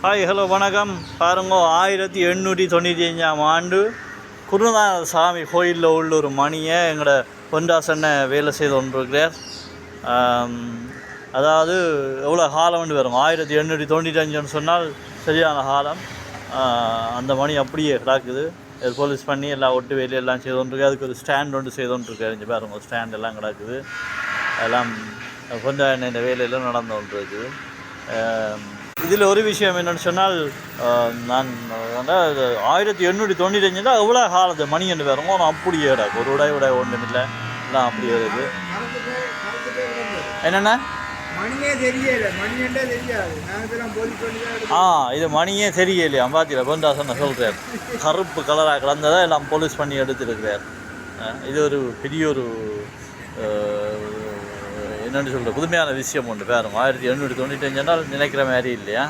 Hi hello வணக்கம். பாருங்க, 1895 ஆண்டு குருநாத சாமி கோயிலில் உள்ள ஒரு மணியை எங்களோட பொன்ராசனை வேலை செய்து கொண்டிருக்கிறார். அதாவது எவ்வளோ காலம் வரும், 1895 சொன்னால் சரியான காலம். அந்த மணி அப்படியே கிடக்குது. போலீஸ் பண்ணி எல்லாம் ஒட்டு வேலையெல்லாம் செய்து கொண்டிருக்கு. அதுக்கு ஒரு ஸ்டாண்ட் ஒன்று செய்து கொண்டிருக்காரு. இங்கே பாருங்க, ஸ்டாண்ட் எல்லாம் கிடக்குது. எல்லாம் பொன்ராசன் இந்த வேலையெல்லாம் நடந்து கொண்டிருக்கு. இதில் ஒரு விஷயம் என்னென்னு சொன்னால், நான் 1895 தான் எவ்வளோ காலத்து மணி என்று வேறுமோ நான் அப்படியே கிடக்கு. ஒரு உடை ஒன்றும் இல்லை, எல்லாம் அப்படியே இருக்குது. என்னென்ன இது மணியே தெரியலையா? பார்த்தீங்களா, பொன்ராசன் சொல்கிறார், கருப்பு கலராக கலந்ததை எல்லாம் போலீஸ் பண்ணி எடுத்துருக்கிறார். இது ஒரு பெரிய ஒரு என்னென்னு சொல்கிற புதுமையான விஷயம் ஒன்று பாருங்க. 1895 நினைக்கிற மாதிரி இல்லையா?